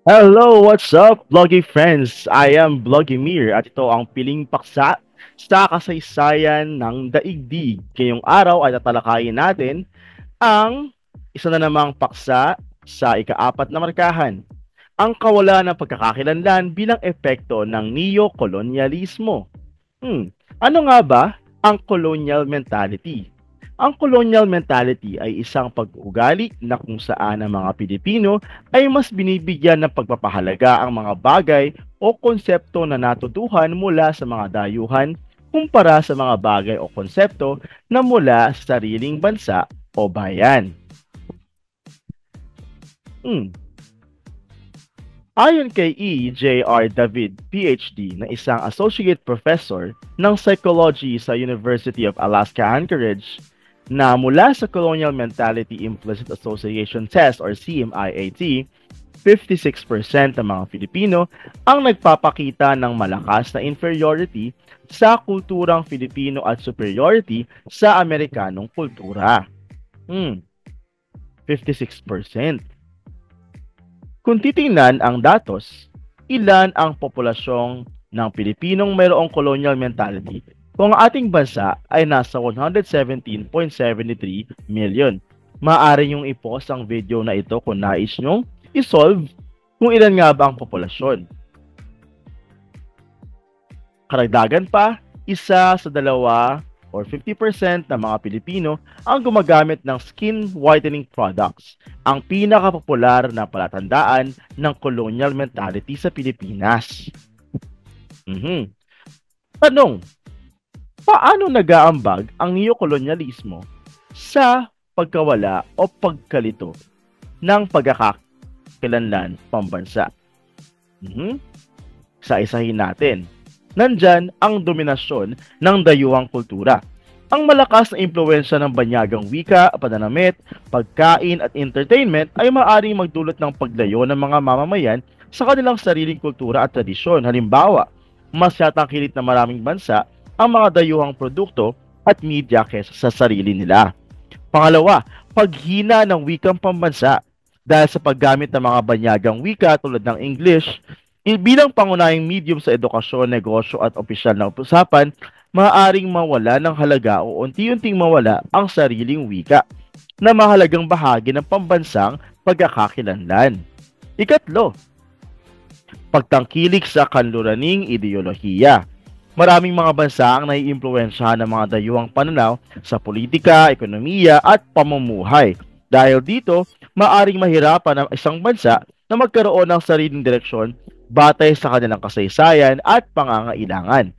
Hello, what's up, Vloggy friends? I am Vlogimir at ito ang piling paksa sa kasaysayan ng daigdig. Ngayong araw ay tatalakayin natin ang isa na namang paksa sa ikaapat na markahan, ang kawalan ng pagkakakilanlan bilang epekto ng neo-kolonyalismo. Ano nga ba ang colonial mentality? Ang colonial mentality ay isang pag-uugali na kung saan ang mga Pilipino ay mas binibigyan ng pagpapahalaga ang mga bagay o konsepto na natutuhan mula sa mga dayuhan kumpara sa mga bagay o konsepto na mula sa sariling bansa o bayan. Ayon kay E.J.R. David, PhD, na isang Associate Professor ng Psychology sa University of Alaska Anchorage, na mula sa Colonial Mentality Implicit Association Test or CMIAT, 56% ng mga Filipino ang nagpapakita ng malakas na inferiority sa kulturang Filipino at superiority sa Amerikanong kultura. 56%. Kung titingnan ang datos, ilan ang populasyong ng Pilipinong mayroong colonial mentality kung ang ating bansa ay nasa 117.73 million. Maaari niyong i-pause ang video na ito kung nais niyong i-solve kung ilan nga ba ang populasyon. Karagdagan pa, isa sa dalawa or 50% ng mga Pilipino ang gumagamit ng skin whitening products, ang pinakapopular na palatandaan ng colonial mentality sa Pilipinas. Tanong, paano nag-aambag ang neokolonyalismo sa pagkawala o pagkalito ng pagkakakilanlan pambansa? Isa-isahin natin. Nandyan ang dominasyon ng dayuhang kultura. Ang malakas na impluwensya ng banyagang wika, pananamit, pagkain at entertainment ay maaaring magdulot ng paglayo ng mga mamamayan sa kanilang sariling kultura at tradisyon. Halimbawa, mas yatangkilit na maraming bansa ang mga dayuhang produkto at media kaysa sa sarili nila. Pangalawa, paghina ng wikang pambansa dahil sa paggamit ng mga banyagang wika tulad ng English, bilang pangunahing medium sa edukasyon, negosyo at opisyal na usapan, maaaring mawala ng halaga o unti-unting mawala ang sariling wika na mahalagang bahagi ng pambansang pagkakakilanlan. Ikatlo, pagtangkilik sa kanluraning ideolohiya. Maraming mga bansa ang naiimpluwensyahan ng mga dayuhang pananaw sa politika, ekonomiya at pamumuhay. Dahil dito, maaaring mahirapan ang isang bansa na magkaroon ng sariling direksyon batay sa kanilang kasaysayan at pangangailangan.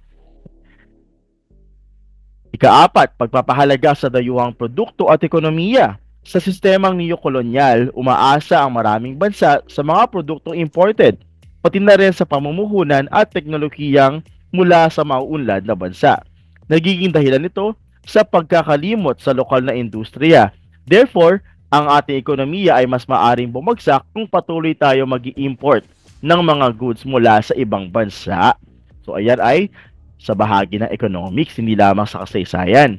Ikaapat, pagpapahalaga sa dayuhang produkto at ekonomiya. Sa sistemang neokolonyal, umaasa ang maraming bansa sa mga produktong imported, pati na rin sa pamumuhunan at teknolohiyang mula sa mauunlad na bansa. Nagiging dahilan nito sa pagkakalimot sa lokal na industriya. Therefore, ang ating ekonomiya ay mas maaring bumagsak kung patuloy tayo mag-i-import ng mga goods mula sa ibang bansa. So ayan ay sa bahagi ng economics, hindi lamang sa kasaysayan.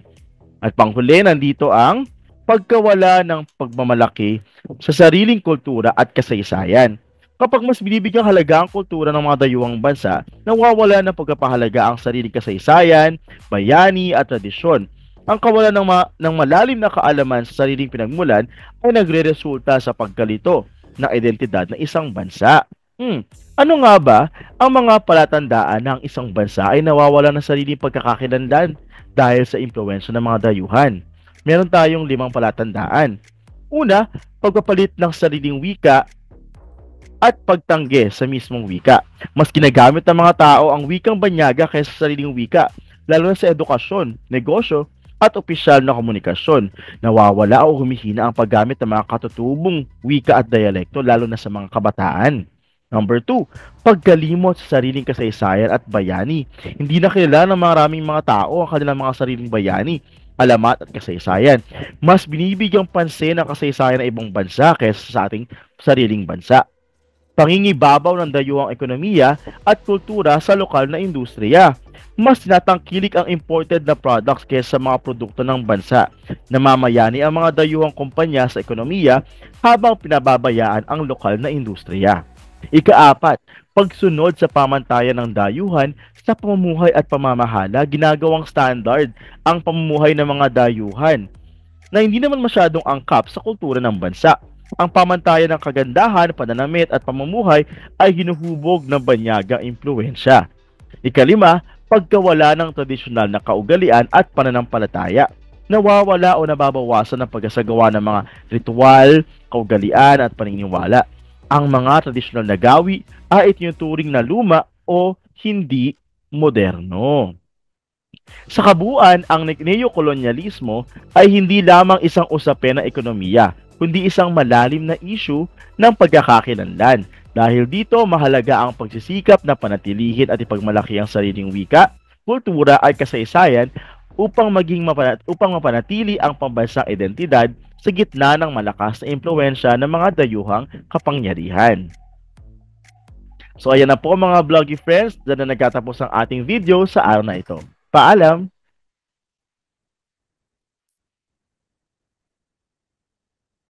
At panghuli, nandito ang pagkawala ng pagmamalaki sa sariling kultura at kasaysayan. Kapag mas binibigyang halaga ang kultura ng mga dayuhang bansa, nawawala ng pagpapahalaga ang sariling kasaysayan, bayani at tradisyon. Ang kawalan ng malalim na kaalaman sa sariling pinagmulan ay nagre-resulta sa pagkalito ng identidad ng isang bansa. Ano nga ba ang mga palatandaan ng isang bansa ay nawawala ng sariling pagkakakilanlan dahil sa impluwensya ng mga dayuhan? Meron tayong 5 palatandaan. Una, pagpapalit ng sariling wika at pagtanggi sa mismong wika. Mas ginagamit ng mga tao ang wikang banyaga kaysa sa sariling wika, lalo na sa edukasyon, negosyo, at opisyal na komunikasyon. Nawawala o humihina ang paggamit ng mga katutubong wika at dialekto, lalo na sa mga kabataan. Number 2, pagkalimot sa sariling kasaysayan at bayani. Hindi na kilala ng maraming mga tao ang kanilang mga sariling bayani, alamat at kasaysayan. Mas binibigyang pansin ang kasaysayan ng ibang bansa kaysa sa ating sariling bansa. Pangingibabaw ng dayuhang ekonomiya at kultura sa lokal na industriya. Mas tinatangkilik ang imported na products kaysa sa mga produkto ng bansa. Namamayani ang mga dayuhang kumpanya sa ekonomiya habang pinababayaan ang lokal na industriya. Ika-4, pagsunod sa pamantayan ng dayuhan sa pamumuhay at pamamahala, ginagawang standard ang pamumuhay ng mga dayuhan na hindi naman masyadong angkop sa kultura ng bansa. Ang pamantayan ng kagandahan, pananamit at pamumuhay ay hinuhubog ng banyagang impluensya. Ika-5, pagkawala ng tradisyonal na kaugalian at pananampalataya. Nawawala o nababawasan ang pagkasagawa ng mga ritual, kaugalian at paniniwala. Ang mga tradisyonal na gawi ay itinuturing na luma o hindi moderno. Sa kabuuan, ang neokolonyalismo ay hindi lamang isang usapin ng ekonomiya, kundi isang malalim na issue ng pagkakakilanlan. Dahil dito, mahalaga ang pagsisikap na panatilihin at ipagmalaki ang sariling wika, kultura at kasaysayan upang mapanatili ang pambansang identidad sa gitna ng malakas na impluensya ng mga dayuhang kapangyarihan. So ayan na po mga vloggy friends, dyan na nagtatapos ang ating video sa araw na ito. Paalam!